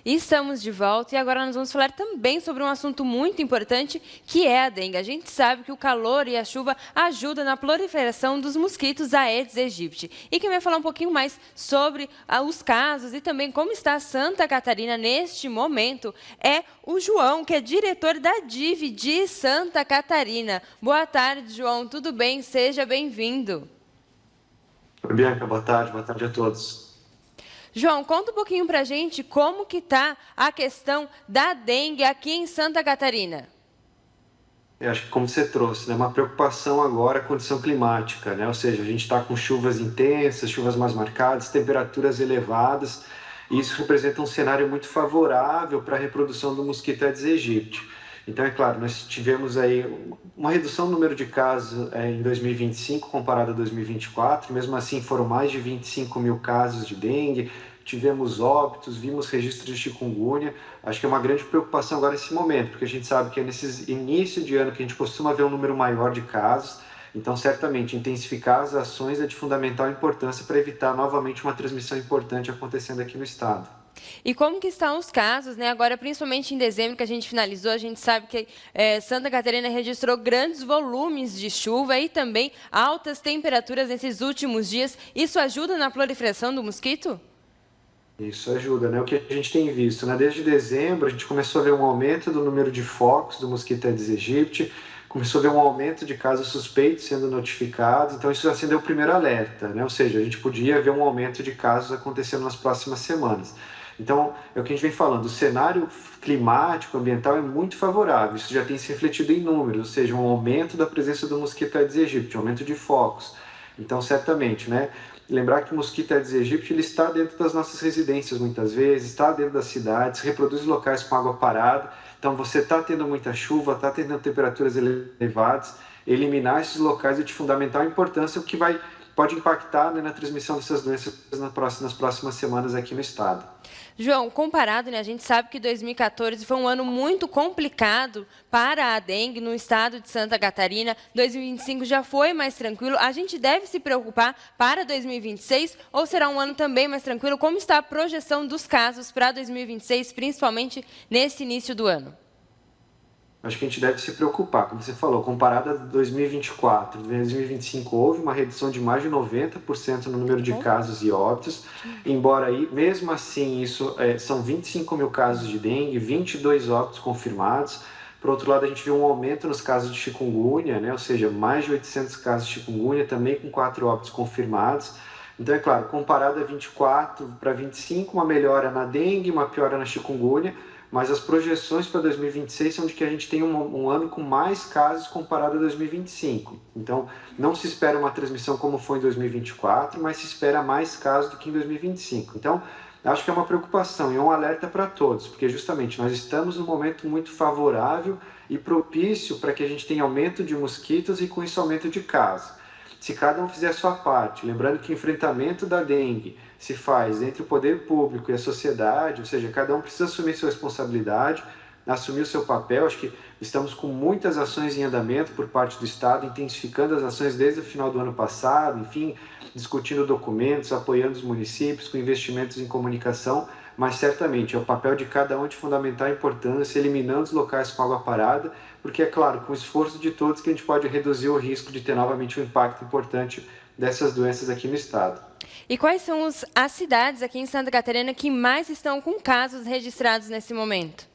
Estamos de volta e agora nós vamos falar também sobre um assunto muito importante, que é a dengue. A gente sabe que o calor e a chuva ajudam na proliferação dos mosquitos Aedes aegypti. E quem vai falar um pouquinho mais sobre os casos e também como está Santa Catarina neste momento é o João, que é diretor da DIV de Santa Catarina. Boa tarde, João. Tudo bem? Seja bem-vindo. Oi, Bianca, boa tarde a todos. João, conta um pouquinho pra gente como que tá a questão da dengue aqui em Santa Catarina. Eu acho que como você trouxe, né, uma preocupação agora a condição climática, né? Ou seja, a gente está com chuvas intensas, chuvas mais marcadas, temperaturas elevadas, e isso representa um cenário muito favorável para a reprodução do mosquito Aedes aegypti. Então, é claro, nós tivemos aí uma redução no número de casos em 2025 comparado a 2024, mesmo assim foram mais de 25 mil casos de dengue, tivemos óbitos, vimos registros de chikungunya. Acho que é uma grande preocupação agora nesse momento, porque a gente sabe que é nesse início de ano que a gente costuma ver um número maior de casos, então certamente intensificar as ações é de fundamental importância para evitar novamente uma transmissão importante acontecendo aqui no estado. E como que estão os casos, né? Agora, principalmente em dezembro, que a gente finalizou, a gente sabe que Santa Catarina registrou grandes volumes de chuva e também altas temperaturas nesses últimos dias. Isso ajuda na proliferação do mosquito? Isso ajuda, né? O que a gente tem visto, né? Desde dezembro, a gente começou a ver um aumento do número de focos do mosquito Aedes aegypti, começou a ver um aumento de casos suspeitos sendo notificados, então isso acendeu o primeiro alerta, né? Ou seja, a gente podia ver um aumento de casos acontecendo nas próximas semanas. Então, é o que a gente vem falando, o cenário climático, ambiental é muito favorável, isso já tem se refletido em números, ou seja, um aumento da presença do mosquito Aedes aegypti, um aumento de focos. Então, certamente, né? Lembrar que o mosquito Aedes aegypti ele está dentro das nossas residências muitas vezes, está dentro das cidades, reproduz em locais com água parada. Então você está tendo muita chuva, está tendo temperaturas elevadas, eliminar esses locais é de fundamental importância, o que pode impactar, né, na transmissão dessas doenças nas próximas semanas aqui no estado. João, comparado, né, a gente sabe que 2014 foi um ano muito complicado para a dengue no estado de Santa Catarina. 2025 já foi mais tranquilo. A gente deve se preocupar para 2026 ou será um ano também mais tranquilo? Como está a projeção dos casos para 2026, principalmente nesse início do ano? Acho que a gente deve se preocupar, como você falou, comparado a 2024, 2025 houve uma redução de mais de 90% no número de casos e óbitos, embora aí, mesmo assim, são 25 mil casos de dengue, 22 óbitos confirmados. Por outro lado, a gente viu um aumento nos casos de chikungunya, né? Ou seja, mais de 800 casos de chikungunya, também com 4 óbitos confirmados. Então, é claro, comparado a 24 para 25, uma melhora na dengue, uma piora na chikungunya, mas as projeções para 2026 são de que a gente tem um ano com mais casos comparado a 2025. Então, não se espera uma transmissão como foi em 2024, mas se espera mais casos do que em 2025. Então, acho que é uma preocupação e é um alerta para todos, porque justamente nós estamos num momento muito favorável e propício para que a gente tenha aumento de mosquitos e com isso aumento de casos. Se cada um fizer a sua parte, lembrando que o enfrentamento da dengue se faz entre o poder público e a sociedade, ou seja, cada um precisa assumir sua responsabilidade, assumir o seu papel. Acho que estamos com muitas ações em andamento por parte do Estado, intensificando as ações desde o final do ano passado, enfim, discutindo documentos, apoiando os municípios com investimentos em comunicação, mas certamente é o papel de cada um de fundamental importância, eliminando os locais com água parada, porque é claro, com o esforço de todos que a gente pode reduzir o risco de ter novamente um impacto importante dessas doenças aqui no estado. E quais são as cidades aqui em Santa Catarina que mais estão com casos registrados nesse momento?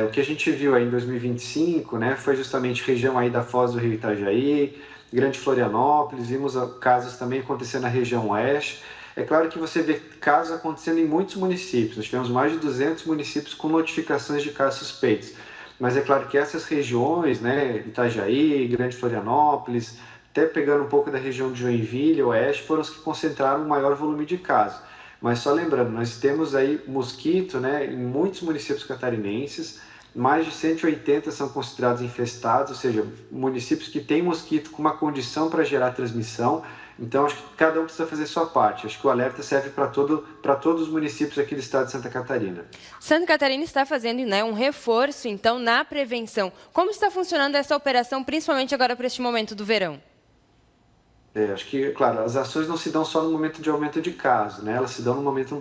O que a gente viu aí em 2025, né, foi justamente região aí da Foz do Rio Itajaí, Grande Florianópolis, vimos casos também acontecendo na região oeste. É claro que você vê casos acontecendo em muitos municípios, nós tivemos mais de 200 municípios com notificações de casos suspeitos. Mas é claro que essas regiões, né, Itajaí, Grande Florianópolis, até pegando um pouco da região de Joinville, oeste, foram os que concentraram o maior volume de casos. Mas só lembrando, nós temos aí mosquito, né, em muitos municípios catarinenses, mais de 180 são considerados infestados, ou seja, municípios que têm mosquito com uma condição para gerar transmissão. Então, acho que cada um precisa fazer sua parte. Acho que o alerta serve para todos os municípios aqui do estado de Santa Catarina. Santa Catarina está fazendo, né, um reforço, então, na prevenção. Como está funcionando essa operação, principalmente agora para este momento do verão? Acho que, claro, as ações não se dão só no momento de aumento de casos, né? Elas se dão no momento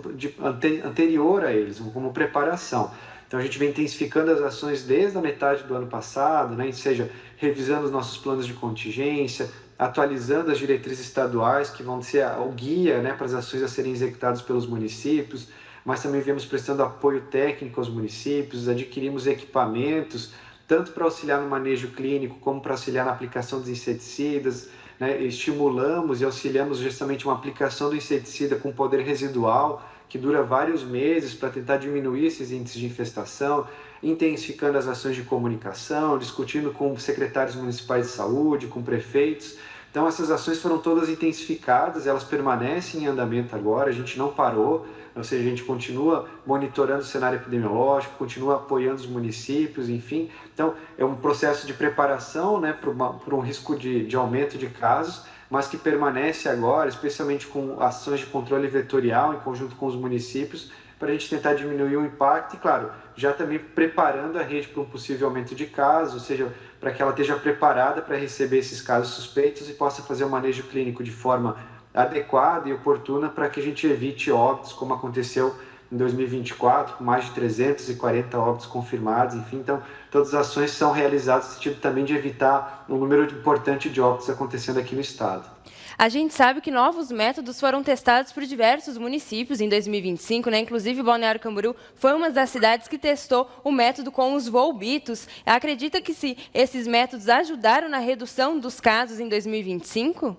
anterior a eles, como preparação. Então, a gente vem intensificando as ações desde a metade do ano passado, né? Seja revisando os nossos planos de contingência, atualizando as diretrizes estaduais, que vão ser o guia, né, para as ações a serem executadas pelos municípios, mas também viemos prestando apoio técnico aos municípios, adquirimos equipamentos, tanto para auxiliar no manejo clínico, como para auxiliar na aplicação dos inseticidas, né? Estimulamos e auxiliamos justamente uma aplicação do inseticida com poder residual, que dura vários meses para tentar diminuir esses índices de infestação, intensificando as ações de comunicação, discutindo com secretários municipais de saúde, com prefeitos. Então, essas ações foram todas intensificadas, elas permanecem em andamento agora, a gente não parou, ou seja, a gente continua monitorando o cenário epidemiológico, continua apoiando os municípios, enfim. Então, é um processo de preparação, né, para um risco de aumento de casos, mas que permanece agora, especialmente com ações de controle vetorial em conjunto com os municípios, para a gente tentar diminuir o impacto e, claro, já também preparando a rede para um possível aumento de casos, ou seja, para que ela esteja preparada para receber esses casos suspeitos e possa fazer o manejo clínico de forma adequada e oportuna para que a gente evite óbitos, como aconteceu em 2024, com mais de 340 óbitos confirmados, enfim. Então, todas as ações são realizadas no sentido também de evitar um número importante de óbitos acontecendo aqui no estado. A gente sabe que novos métodos foram testados por diversos municípios em 2025, né? Inclusive, Balneário Camboriú foi uma das cidades que testou o método com os volbitos. Acredita que esses métodos ajudaram na redução dos casos em 2025?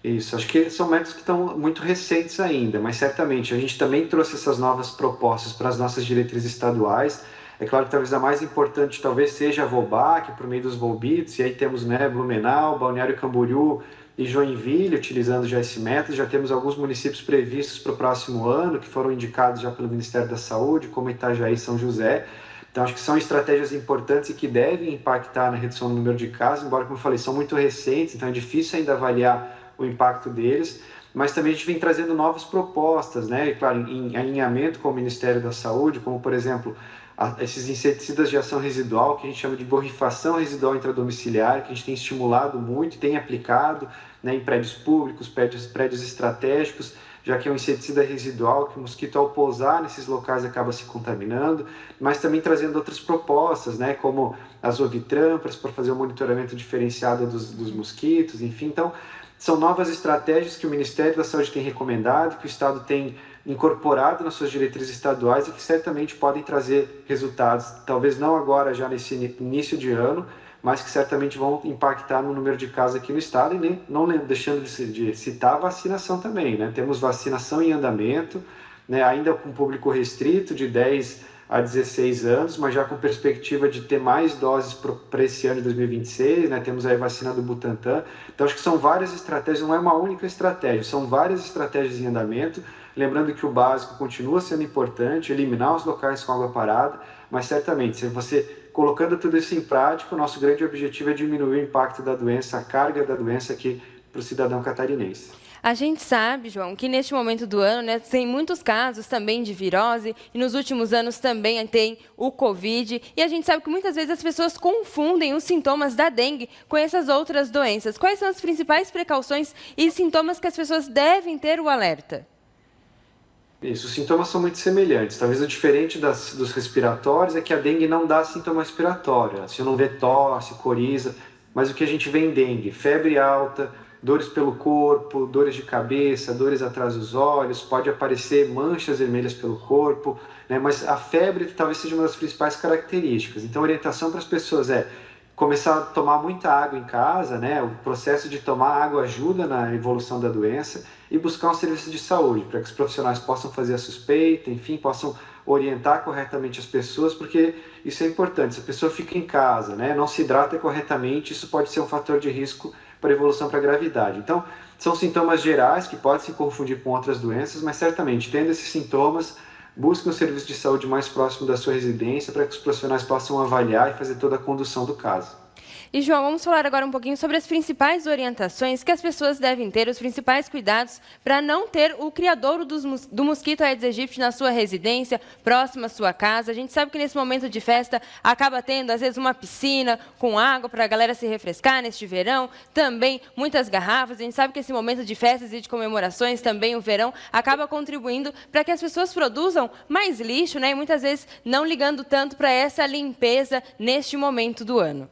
Isso, acho que são métodos que estão muito recentes ainda, mas certamente a gente também trouxe essas novas propostas para as nossas diretrizes estaduais. É claro que talvez a mais importante talvez seja a Volbac, por meio dos Volbits, e aí temos, né, Blumenau, Balneário Camboriú e Joinville utilizando já esse método. Já temos alguns municípios previstos para o próximo ano, que foram indicados já pelo Ministério da Saúde, como Itajaí e São José. Então, acho que são estratégias importantes e que devem impactar na redução do número de casos, embora, como eu falei, são muito recentes, então é difícil ainda avaliar o impacto deles, mas também a gente vem trazendo novas propostas, né? E, claro, em alinhamento com o Ministério da Saúde, como, por exemplo, esses inseticidas de ação residual, que a gente chama de borrifação residual intradomiciliar, que a gente tem estimulado muito, tem aplicado, né, em prédios públicos, prédios estratégicos, já que é um inseticida residual, que o mosquito, ao pousar nesses locais, acaba se contaminando, mas também trazendo outras propostas, né, como as ovitrampas, para fazer o monitoramento diferenciado dos mosquitos, enfim. Então, são novas estratégias que o Ministério da Saúde tem recomendado, que o Estado tem incorporado nas suas diretrizes estaduais e que certamente podem trazer resultados, talvez não agora, já nesse início de ano, mas que certamente vão impactar no número de casos aqui no Estado, e nem, não deixando de citar a vacinação também, né? Temos vacinação em andamento, né? Ainda com público restrito, de 10 a 16 anos, mas já com perspectiva de ter mais doses para esse ano de 2026, né? Temos aí a vacina do Butantan. Então, acho que são várias estratégias, não é uma única estratégia, são várias estratégias em andamento. Lembrando que o básico continua sendo importante, eliminar os locais com água parada, mas certamente, se você colocando tudo isso em prática, o nosso grande objetivo é diminuir o impacto da doença, a carga da doença aqui para o cidadão catarinense. A gente sabe, João, que neste momento do ano, né, tem muitos casos também de virose, e nos últimos anos também tem o Covid, e a gente sabe que muitas vezes as pessoas confundem os sintomas da dengue com essas outras doenças. Quais são as principais precauções e sintomas que as pessoas devem ter o alerta? Isso, os sintomas são muito semelhantes. Talvez o diferente dos respiratórios é que a dengue não dá sintoma respiratório. Você não vê tosse, coriza, mas o que a gente vê em dengue? Febre alta, dores pelo corpo, dores de cabeça, dores atrás dos olhos, pode aparecer manchas vermelhas pelo corpo, né? Mas a febre talvez seja uma das principais características. Então, a orientação para as pessoas é começar a tomar muita água em casa, né? O processo de tomar água ajuda na evolução da doença, e buscar um serviço de saúde para que os profissionais possam fazer a suspeita, enfim, possam orientar corretamente as pessoas, porque isso é importante. Se a pessoa fica em casa, né, não se hidrata corretamente, isso pode ser um fator de risco para evolução para a gravidade. Então, são sintomas gerais que podem se confundir com outras doenças, mas certamente, tendo esses sintomas, busque um serviço de saúde mais próximo da sua residência para que os profissionais possam avaliar e fazer toda a condução do caso. E, João, vamos falar agora um pouquinho sobre as principais orientações que as pessoas devem ter, os principais cuidados para não ter o criadouro do mosquito Aedes aegypti na sua residência, próximo à sua casa. A gente sabe que nesse momento de festa acaba tendo, às vezes, uma piscina com água para a galera se refrescar neste verão, também muitas garrafas. A gente sabe que esse momento de festas e de comemorações, também o verão, acaba contribuindo para que as pessoas produzam mais lixo, né? E muitas vezes não ligando tanto para essa limpeza neste momento do ano.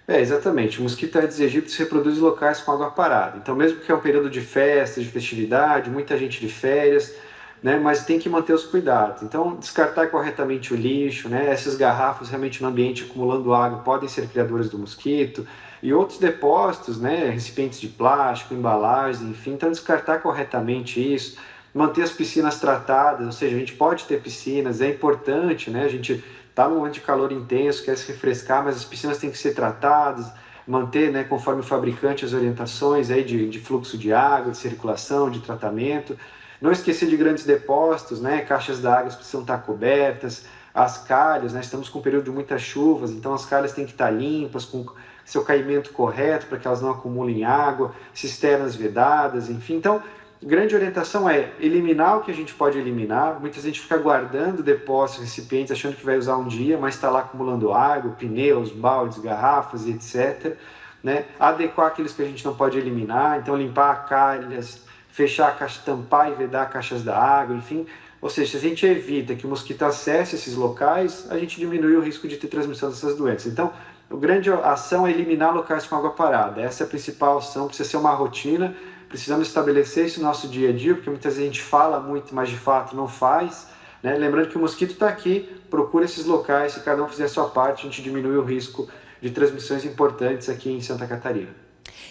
Exatamente. O mosquito Aedes aegypti se reproduz em locais com água parada. Então, mesmo que é um período de festa, de festividade, muita gente de férias, né, mas tem que manter os cuidados. Então, descartar corretamente o lixo, né, essas garrafas realmente no ambiente acumulando água podem ser criadores do mosquito, e outros depósitos, né, recipientes de plástico, embalagens, enfim. Então, descartar corretamente isso, manter as piscinas tratadas, ou seja, a gente pode ter piscinas, é importante, né, a gente está num momento de calor intenso, quer se refrescar, mas as piscinas têm que ser tratadas, manter, né, conforme o fabricante, as orientações aí de fluxo de água, de circulação, de tratamento. Não esquecer de grandes depósitos, né, caixas d'água precisam estar cobertas, as calhas, né, estamos com um período de muitas chuvas, então as calhas têm que estar limpas, com seu caimento correto para que elas não acumulem água, cisternas vedadas, enfim. Então, grande orientação é eliminar o que a gente pode eliminar. Muita gente fica guardando depósitos, recipientes, achando que vai usar um dia, mas está lá acumulando água, pneus, baldes, garrafas e etc. Né? Adequar aqueles que a gente não pode eliminar, então limpar calhas, fechar a caixa, tampar e vedar caixas da água, enfim. Ou seja, se a gente evita que o mosquito acesse esses locais, a gente diminui o risco de ter transmissão dessas doenças. Então, a grande ação é eliminar locais com água parada. Essa é a principal ação, precisa ser uma rotina. Precisamos estabelecer isso no nosso dia a dia, porque muitas vezes a gente fala muito, mas de fato não faz. Né? Lembrando que o mosquito está aqui, procura esses locais, se cada um fizer a sua parte, a gente diminui o risco de transmissões importantes aqui em Santa Catarina.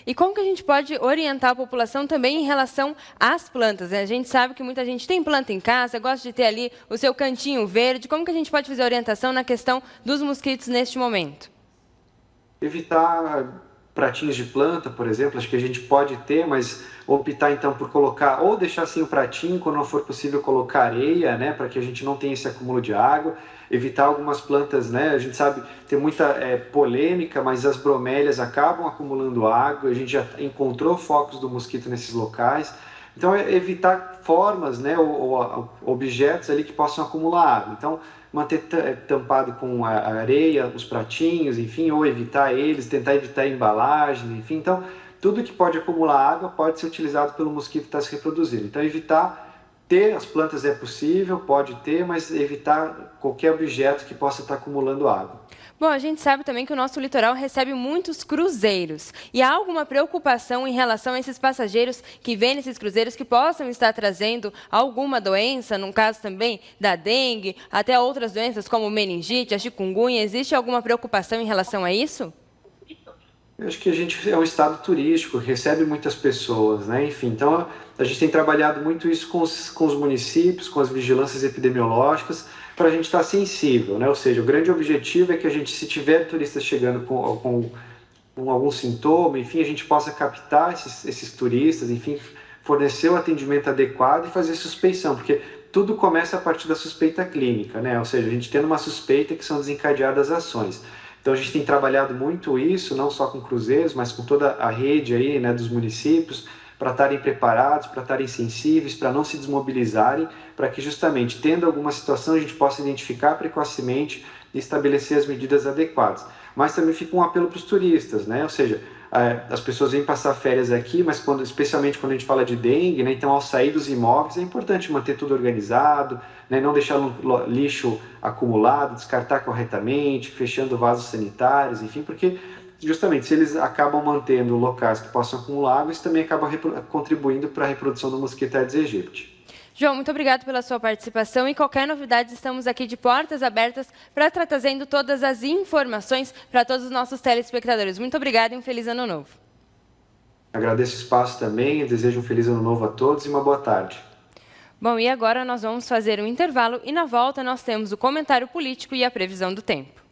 E como que a gente pode orientar a população também em relação às plantas? Né? A gente sabe que muita gente tem planta em casa, gosta de ter ali o seu cantinho verde. Como que a gente pode fazer orientação na questão dos mosquitos neste momento? Evitar pratinhos de planta, por exemplo, acho que a gente pode ter, mas optar então por colocar, ou deixar assim o pratinho, quando não for possível colocar areia, né, para que a gente não tenha esse acúmulo de água, evitar algumas plantas, né, a gente sabe, tem muita polêmica, mas as bromélias acabam acumulando água, a gente já encontrou focos do mosquito nesses locais, então evitar formas, né, ou objetos ali que possam acumular água, então manter tampado com a areia, os pratinhos, enfim, ou evitar eles, tentar evitar embalagens, enfim. Então, tudo que pode acumular água pode ser utilizado pelo mosquito que está se reproduzindo. Então, evitar ter as plantas é possível, pode ter, mas evitar qualquer objeto que possa estar acumulando água. Bom, a gente sabe também que o nosso litoral recebe muitos cruzeiros. E há alguma preocupação em relação a esses passageiros que vêm nesses cruzeiros que possam estar trazendo alguma doença, no caso também da dengue, até outras doenças como meningite, a chikungunya? Existe alguma preocupação em relação a isso? Eu acho que a gente é um estado turístico, recebe muitas pessoas, né? Enfim, então a gente tem trabalhado muito isso com os municípios, com as vigilâncias epidemiológicas, para a gente estar sensível, né? Ou seja, o grande objetivo é que a gente, se tiver turistas chegando com algum sintoma, enfim, a gente possa captar esses turistas, enfim, fornecer o atendimento adequado e fazer suspeição, porque tudo começa a partir da suspeita clínica, né? Ou seja, a gente tendo uma suspeita que são desencadeadas ações. Então a gente tem trabalhado muito isso, não só com cruzeiros, mas com toda a rede aí, né, dos municípios, para estarem preparados, para estarem sensíveis, para não se desmobilizarem, para que justamente, tendo alguma situação, a gente possa identificar precocemente e estabelecer as medidas adequadas. Mas também fica um apelo para os turistas, né? Ou seja, as pessoas vêm passar férias aqui, mas especialmente quando a gente fala de dengue, né? Então ao sair dos imóveis é importante manter tudo organizado, né? Não deixar lixo acumulado, descartar corretamente, fechando vasos sanitários, enfim, porque justamente se eles acabam mantendo locais que possam acumular água, isso também acaba contribuindo para a reprodução do mosquito Aedes aegypti. João, muito obrigado pela sua participação e qualquer novidade, estamos aqui de portas abertas para estar trazendo todas as informações para todos os nossos telespectadores. Muito obrigada e um feliz ano novo. Agradeço o espaço também, desejo um feliz ano novo a todos e uma boa tarde. Bom, e agora nós vamos fazer um intervalo e na volta nós temos o comentário político e a previsão do tempo.